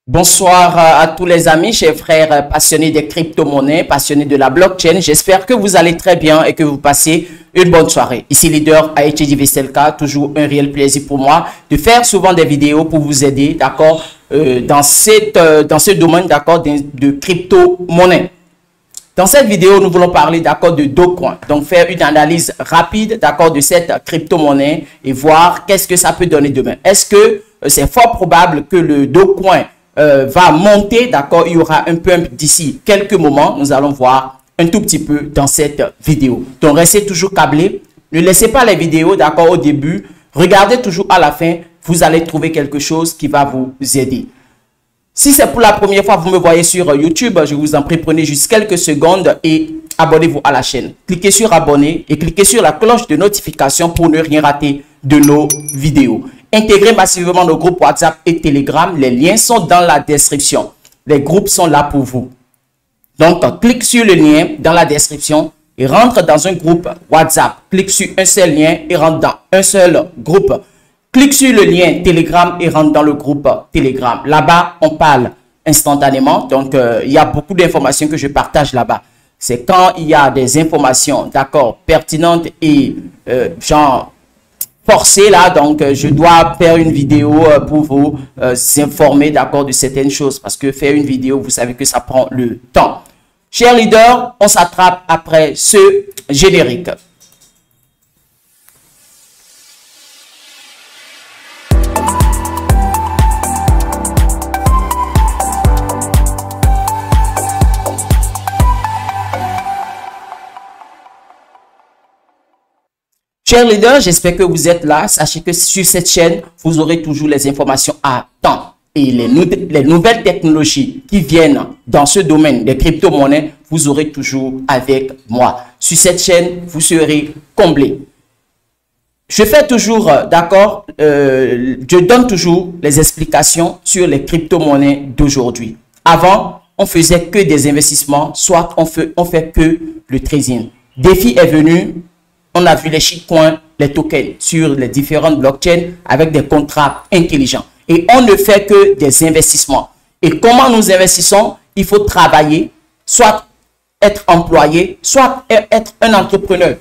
Bonsoir à tous les amis, chers frères passionnés des crypto-monnaies, passionnés de la blockchain. J'espère que vous allez très bien et que vous passez une bonne soirée. Ici leader Aïtchédi Vestelka, toujours un réel plaisir pour moi de faire souvent des vidéos pour vous aider, d'accord, dans ce domaine, d'accord, de crypto-monnaie. Dans cette vidéo, nous voulons parler, d'accord, de Dogecoin. Donc, faire une analyse rapide, d'accord, de cette crypto-monnaie et voir qu'est-ce que ça peut donner demain. Est-ce que c'est fort probable que le Dogecoin va monter, d'accord, il y aura un pump d'ici quelques moments. Nous allons voir un tout petit peu dans cette vidéo. Donc, restez toujours câblés. Ne laissez pas les vidéos, d'accord, au début. Regardez toujours à la fin. Vous allez trouver quelque chose qui va vous aider. Si c'est pour la première fois que vous me voyez sur YouTube, je vous en prie, prenez juste quelques secondes et abonnez-vous à la chaîne. Cliquez sur abonner et cliquez sur la cloche de notification pour ne rien rater de nos vidéos. Intégrez massivement nos groupes WhatsApp et Telegram. Les liens sont dans la description. Les groupes sont là pour vous. Donc, clique sur le lien dans la description et rentre dans un groupe WhatsApp. Clique sur un seul lien et rentre dans un seul groupe. Clique sur le lien Telegram et rentre dans le groupe Telegram. Là-bas, on parle instantanément. Donc, il y a beaucoup d'informations que je partage là-bas. C'est quand il y a des informations, d'accord, pertinentes et genre forcées là. Donc, je dois faire une vidéo pour vous informer, d'accord, de certaines choses. Parce que faire une vidéo, vous savez que ça prend le temps. Chers leaders, on s'attrape après ce générique. Chers leaders, j'espère que vous êtes là. Sachez que sur cette chaîne, vous aurez toujours les informations à temps. Et les nouvelles technologies qui viennent dans ce domaine des crypto-monnaies, vous aurez toujours avec moi. Sur cette chaîne, vous serez comblés. Je fais toujours, d'accord, je donne toujours les explications sur les crypto-monnaies d'aujourd'hui. Avant, on faisait que des investissements, soit on fait que le trading. Défi est venu. On a vu les shitcoins, les tokens sur les différentes blockchains avec des contrats intelligents. Et on ne fait que des investissements. Et comment nous investissons? Il faut travailler, soit être employé, soit être un entrepreneur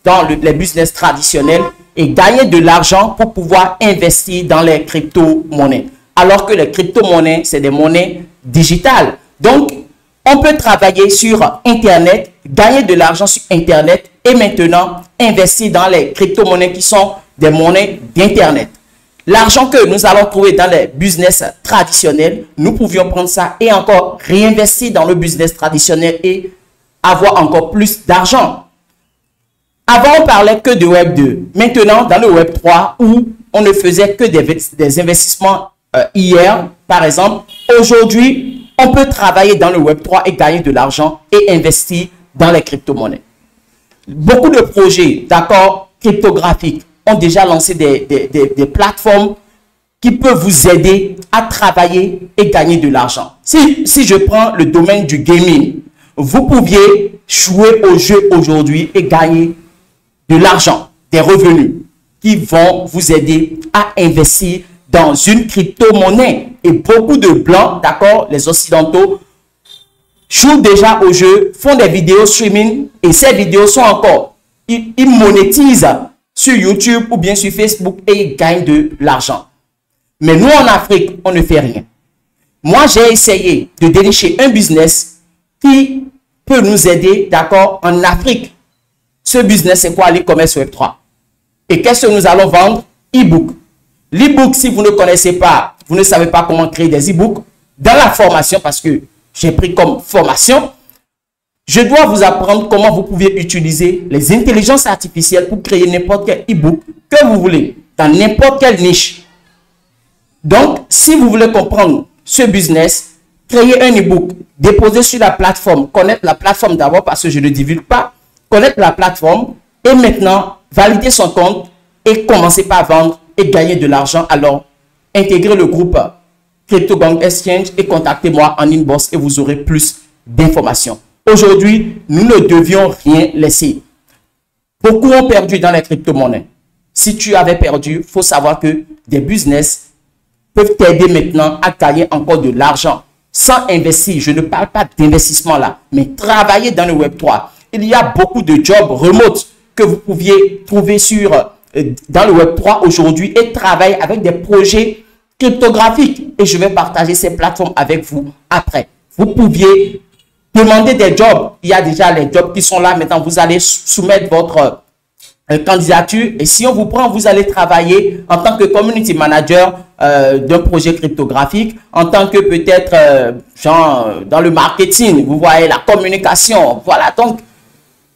dans les business traditionnels et gagner de l'argent pour pouvoir investir dans les crypto-monnaies. Alors que les crypto-monnaies, c'est des monnaies digitales. Donc, on peut travailler sur Internet, gagner de l'argent sur Internet et maintenant investir dans les crypto-monnaies qui sont des monnaies d'Internet. L'argent que nous allons trouver dans les business traditionnels, nous pouvions prendre ça et encore réinvestir dans le business traditionnel et avoir encore plus d'argent. Avant, on parlait que de Web 2. Maintenant, dans le Web 3, où on ne faisait que des investissements hier, par exemple, aujourd'hui, on peut travailler dans le Web 3 et gagner de l'argent et investir dans les crypto-monnaies. Beaucoup de projets, d'accord, cryptographiques ont déjà lancé des plateformes qui peuvent vous aider à travailler et gagner de l'argent. Si je prends le domaine du gaming, vous pouviez jouer au jeu aujourd'hui et gagner de l'argent, des revenus qui vont vous aider à investir dans une crypto-monnaie. Et beaucoup de blancs, d'accord, les occidentaux, jouent déjà au jeu, font des vidéos streaming et ces vidéos sont encore, ils monétisent sur YouTube ou bien sur Facebook et ils gagnent de l'argent. Mais nous en Afrique, on ne fait rien. Moi, j'ai essayé de dénicher un business qui peut nous aider, d'accord, en Afrique. Ce business, c'est quoi? L'e-commerce Web 3. Et qu'est-ce que nous allons vendre? E-book. L'e-book, si vous ne connaissez pas, vous ne savez pas comment créer des e-books, dans la formation, parce que j'ai pris comme formation, je dois vous apprendre comment vous pouvez utiliser les intelligences artificielles pour créer n'importe quel e-book que vous voulez, dans n'importe quelle niche. Donc, si vous voulez comprendre ce business, créer un e-book, déposer sur la plateforme, connaître la plateforme d'abord parce que je ne divulgue pas, connaître la plateforme et maintenant valider son compte et commencer par vendre et gagner de l'argent. Alors, intégrez le groupe CryptoGang Exchange et contactez-moi en inbox et vous aurez plus d'informations. Aujourd'hui, nous ne devions rien laisser. Beaucoup ont perdu dans les crypto-monnaies. Si tu avais perdu, il faut savoir que des business peuvent t'aider maintenant à gagner encore de l'argent sans investir. Je ne parle pas d'investissement là, mais travailler dans le Web3. Il y a beaucoup de jobs remote que vous pouviez trouver dans le Web3 aujourd'hui et travailler avec des projets cryptographiques. Et je vais partager ces plateformes avec vous après. Vous pouviez demander des jobs. Il y a déjà les jobs qui sont là. Maintenant, vous allez soumettre votre candidature. Et si on vous prend, vous allez travailler en tant que community manager d'un projet cryptographique, en tant que peut-être dans le marketing, vous voyez, la communication. Voilà, donc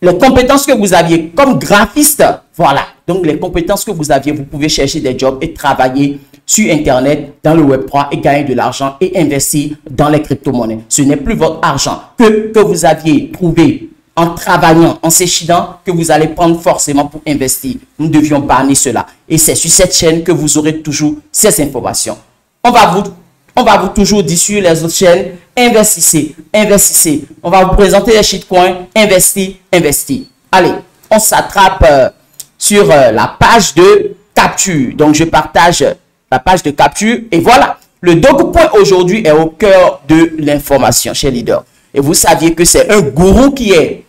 les compétences que vous aviez comme graphiste, voilà. Donc, les compétences que vous aviez, vous pouvez chercher des jobs et travailler sur Internet, dans le Web3 et gagner de l'argent et investir dans les crypto-monnaies. Ce n'est plus votre argent que vous aviez trouvé en travaillant, en s'échidant, que vous allez prendre forcément pour investir. Nous devions bannir cela. Et c'est sur cette chaîne que vous aurez toujours ces informations. On va vous toujours dire sur les autres chaînes, investissez, investissez. On va vous présenter les shitcoins, investir, investir. Allez, on s'attrape sur la page de capture. Donc, je partage la page de capture. Et voilà, le Dogecoin aujourd'hui est au cœur de l'information chez Leader. Et vous saviez que c'est un gourou qui est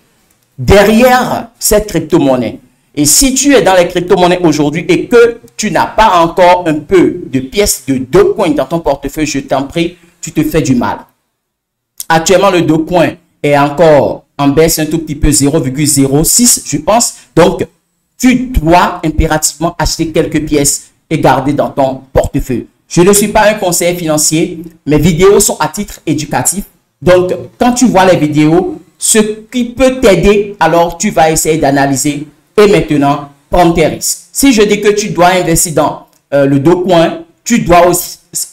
derrière cette crypto-monnaie. Et si tu es dans les crypto-monnaies aujourd'hui et que tu n'as pas encore un peu de pièces de Dogecoin dans ton portefeuille, je t'en prie, tu te fais du mal. Actuellement, le Dogecoin est encore en baisse un tout petit peu, 0,06, je pense. Donc, tu dois impérativement acheter quelques pièces et garder dans ton portefeuille. Je ne suis pas un conseiller financier. Mes vidéos sont à titre éducatif. Donc, quand tu vois les vidéos, ce qui peut t'aider, alors tu vas essayer d'analyser et maintenant prendre tes risques. Si je dis que tu dois investir dans le Dogecoin, tu dois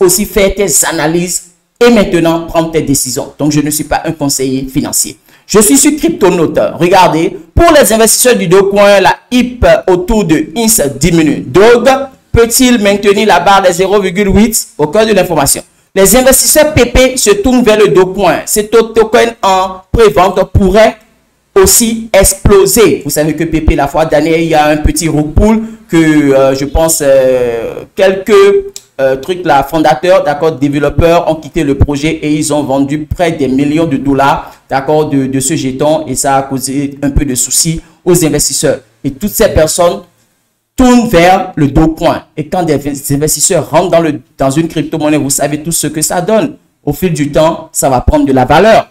aussi faire tes analyses et maintenant prendre tes décisions. Donc, je ne suis pas un conseiller financier. Je suis sur Cryptonote. Regardez, pour les investisseurs du Dogecoin, la HIP autour de INS diminue. Doge peut-il maintenir la barre des 0,8 au cœur de l'information? Les investisseurs PP se tournent vers le Dogecoin. Cet token en pré-vente pourrait aussi exploser. Vous savez que PP, la fois dernière, il y a un petit rug pull que je pense quelques trucs là, fondateurs, d'accord, développeurs ont quitté le projet et ils ont vendu près des millions de dollars, d'accord, de ce jeton et ça a causé un peu de soucis aux investisseurs. Et toutes ces personnes tournent vers le Dogecoin. Et quand des investisseurs rentrent dans une crypto-monnaie, vous savez tout ce que ça donne. Au fil du temps, ça va prendre de la valeur.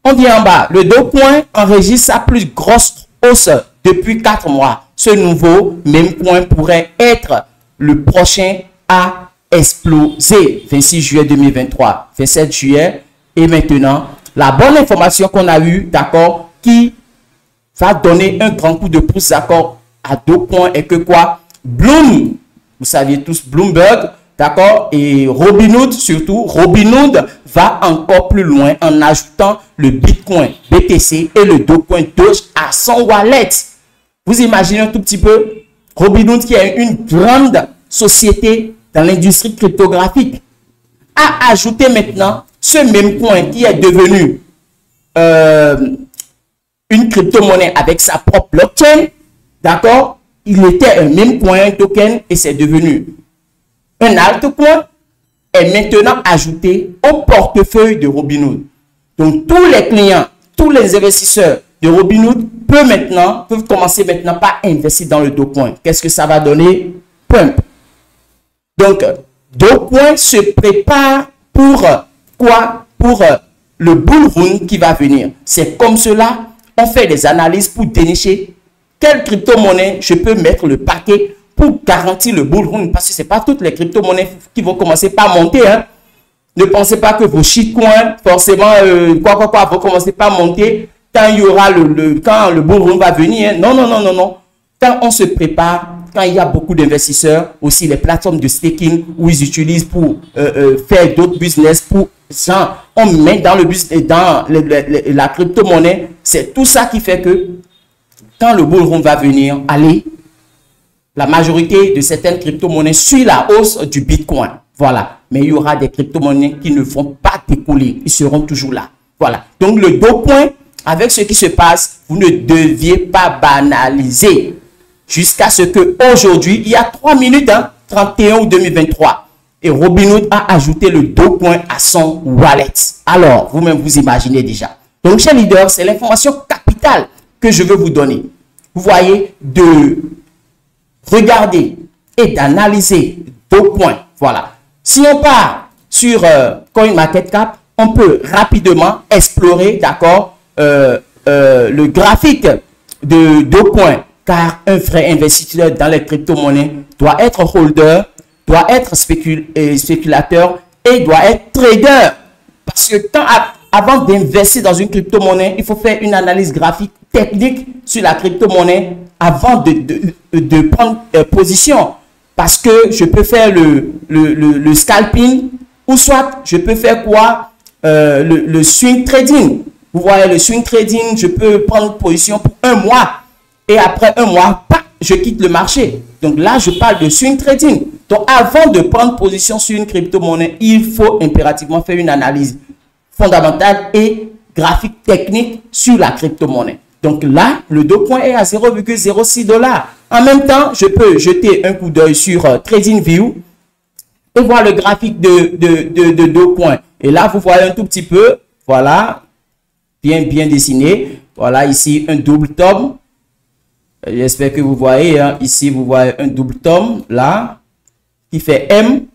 On vient en bas. Le Dogecoin enregistre sa plus grosse hausse depuis 4 mois. Ce nouveau même coin pourrait être le prochain à exploser. 26 juillet 2023, 27 juillet. Et maintenant, la bonne information qu'on a eue, d'accord, qui va donner un grand coup de pouce, d'accord, à Dogecoin et que quoi? Bloom, vous saviez tous Bloomberg, d'accord, et Robinhood surtout. Robinhood va encore plus loin en ajoutant le Bitcoin, BTC et le Dogecoin Doge à son wallet. Vous imaginez un tout petit peu? Robinhood qui est une grande société dans l'industrie cryptographique a ajouté maintenant ce même coin qui est devenu une crypto-monnaie avec sa propre blockchain. D'accord? Il était un meme coin, un token, et c'est devenu un altcoin, est maintenant ajouté au portefeuille de Robinhood. Donc, tous les clients, tous les investisseurs de Robinhood peuvent commencer maintenant par investir dans le Dogecoin. Qu'est-ce que ça va donner? Pump. Donc, Dogecoin se prépare pour quoi? Pour le bull run qui va venir. C'est comme cela, on fait des analyses pour dénicher quelle crypto-monnaie je peux mettre le paquet pour garantir le bull run. Parce que ce n'est pas toutes les crypto-monnaies qui vont commencer par monter. Hein. Ne pensez pas que vos shitcoins, forcément, vont commencer par monter quand il y aura quand le bull run va venir. Hein. Non, non, non, non, non. Quand on se prépare, quand il y a beaucoup d'investisseurs, aussi les plateformes de staking où ils utilisent pour faire d'autres business, on met dans le business, dans la crypto-monnaie, c'est tout ça qui fait que quand le bull run va venir, allez, la majorité de certaines crypto-monnaies suit la hausse du Bitcoin. Voilà. Mais il y aura des crypto-monnaies qui ne vont pas décoller. Ils seront toujours là. Voilà. Donc, le Dogecoin, avec ce qui se passe, vous ne deviez pas banaliser. Jusqu'à ce que aujourd'hui, il y a 3 minutes, hein, 31 août 2023, et Robinhood a ajouté le Dogecoin à son wallet. Alors, vous-même, vous imaginez déjà. Donc, chers leaders, c'est l'information capitale que je veux vous donner. Vous voyez, de regarder et d'analyser Dogecoin. Voilà. Si on part sur CoinMarketCap, on peut rapidement explorer, d'accord, le graphique de Dogecoin, car un vrai investisseur dans les crypto-monnaies doit être holder, doit être spéculateur et doit être trader. Parce que avant d'investir dans une crypto-monnaie, il faut faire une analyse graphique technique sur la crypto-monnaie avant de prendre position. Parce que je peux faire le scalping ou soit je peux faire quoi? Le swing trading. Vous voyez, le swing trading, je peux prendre position pour un mois et après un mois, je quitte le marché. Donc là, je parle de swing trading. Donc avant de prendre position sur une crypto-monnaie, il faut impérativement faire une analyse fondamentale et graphique technique sur la crypto-monnaie. Donc là, le Dogecoin est à 0,06 $. En même temps, je peux jeter un coup d'œil sur TradingView et voir le graphique de Dogecoin. Et là, vous voyez un tout petit peu, voilà, bien dessiné. Voilà, ici, un double top. J'espère que vous voyez, hein. Ici, vous voyez un double top, là, qui fait M.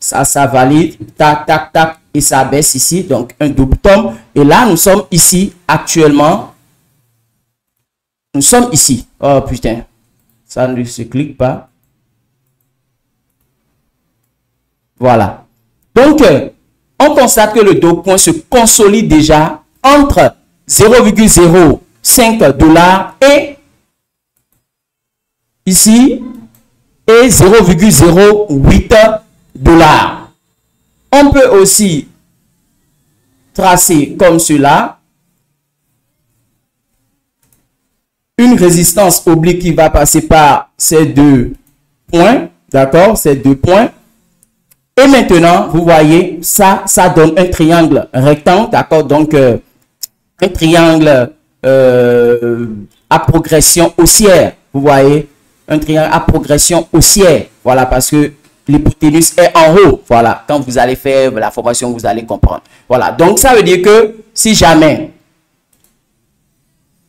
Ça valide, tac, tac, tac, et ça baisse ici. Donc, un double top. Et là, nous sommes ici, actuellement. Nous sommes ici. Oh, putain. Ça ne se clique pas. Voilà. Donc, on constate que le Dogecoin se consolide déjà entre 0,05 $ et ici et 0,08 $. On peut aussi tracer comme cela une résistance oblique qui va passer par ces deux points, d'accord, ces deux points. Et maintenant, vous voyez, ça donne un triangle rectangle, d'accord? Donc, un triangle à progression haussière. Vous voyez, un triangle à progression haussière. Voilà, parce que l'hypoténuse est en haut. Voilà, quand vous allez faire la formation, vous allez comprendre. Voilà, donc ça veut dire que si jamais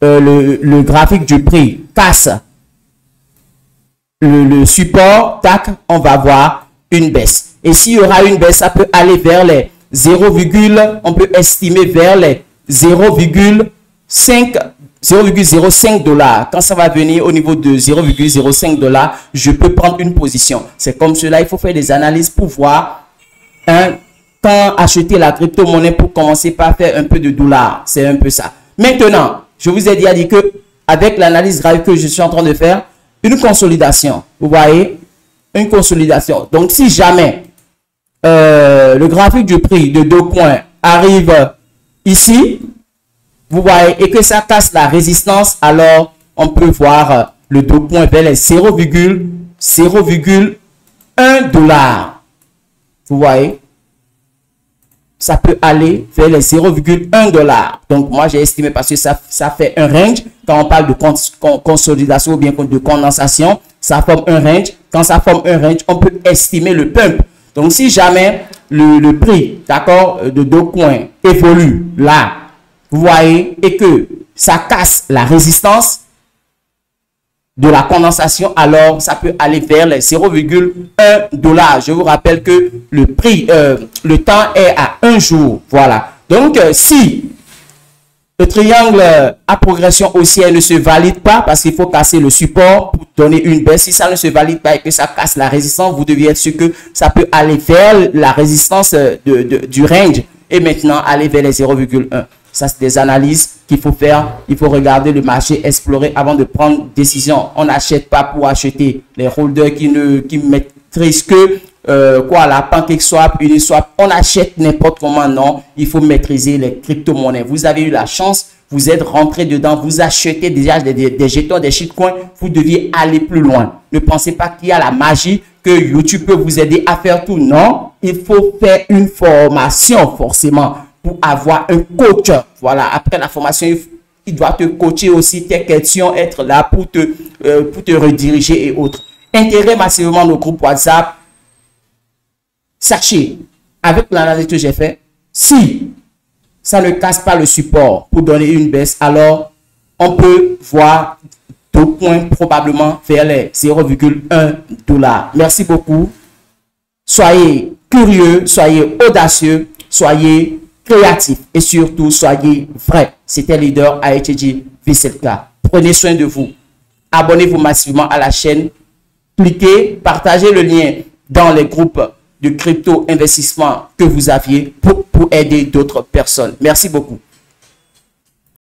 le graphique du prix casse le support, tac, on va voir une baisse. Et s'il y aura une baisse, ça peut aller vers les 0, on peut estimer vers les 0,05 $. Quand ça va venir au niveau de 0,05 $, je peux prendre une position. C'est comme cela, il faut faire des analyses pour voir quand acheter la crypto-monnaie pour commencer par faire un peu de dollars. C'est un peu ça. Maintenant, je vous ai dit que avec l'analyse graphique que je suis en train de faire, une consolidation. Vous voyez, une consolidation. Donc, si jamais le graphique du prix de Dogecoin arrive ici, vous voyez, et que ça casse la résistance, alors on peut voir le Dogecoin vers les 0,01 $. Vous voyez, ça peut aller vers les 0,1 $. Donc, moi, j'ai estimé parce que ça fait un range. Quand on parle de consolidation ou bien de condensation, ça forme un range. Quand ça forme un range, on peut estimer le pump. Donc, si jamais le prix, d'accord, de Dogecoin évolue là, vous voyez, et que ça casse la résistance de la condensation, alors ça peut aller vers les 0,1 $. Je vous rappelle que le prix, le temps est à un jour. Voilà. Donc, si le triangle à progression haussière ne se valide pas, parce qu'il faut casser le support pour donner une baisse, si ça ne se valide pas et que ça casse la résistance, vous deviez être sûr que ça peut aller vers la résistance du range et maintenant aller vers les 0,1. Ça, c'est des analyses qu'il faut faire. Il faut regarder le marché, explorer avant de prendre décision. On n'achète pas pour acheter. Les holders qui maîtrisent que la PancakeSwap, Uniswap, on achète n'importe comment. Non, il faut maîtriser les crypto-monnaies. Vous avez eu la chance, vous êtes rentré dedans, vous achetez déjà des jetons, des shitcoins. Vous deviez aller plus loin. Ne pensez pas qu'il y a la magie, que YouTube peut vous aider à faire tout. Non, il faut faire une formation forcément pour avoir un coach. Voilà, après la formation, il doit te coacher aussi tes questions, être là pour te rediriger et autres. Intégrez massivement nos groupes WhatsApp. sachez, avec l'analyse que j'ai fait, si ça ne casse pas le support pour donner une baisse, alors on peut voir 2 points probablement vers les 0,1 $. Merci beaucoup. Soyez curieux, soyez audacieux, soyez créatifs et surtout soyez vrais. C'était Leader IHG V7K. Prenez soin de vous. Abonnez-vous massivement à la chaîne. Cliquez, partagez le lien dans les groupes de crypto investissement que vous aviez pour aider d'autres personnes. Merci beaucoup.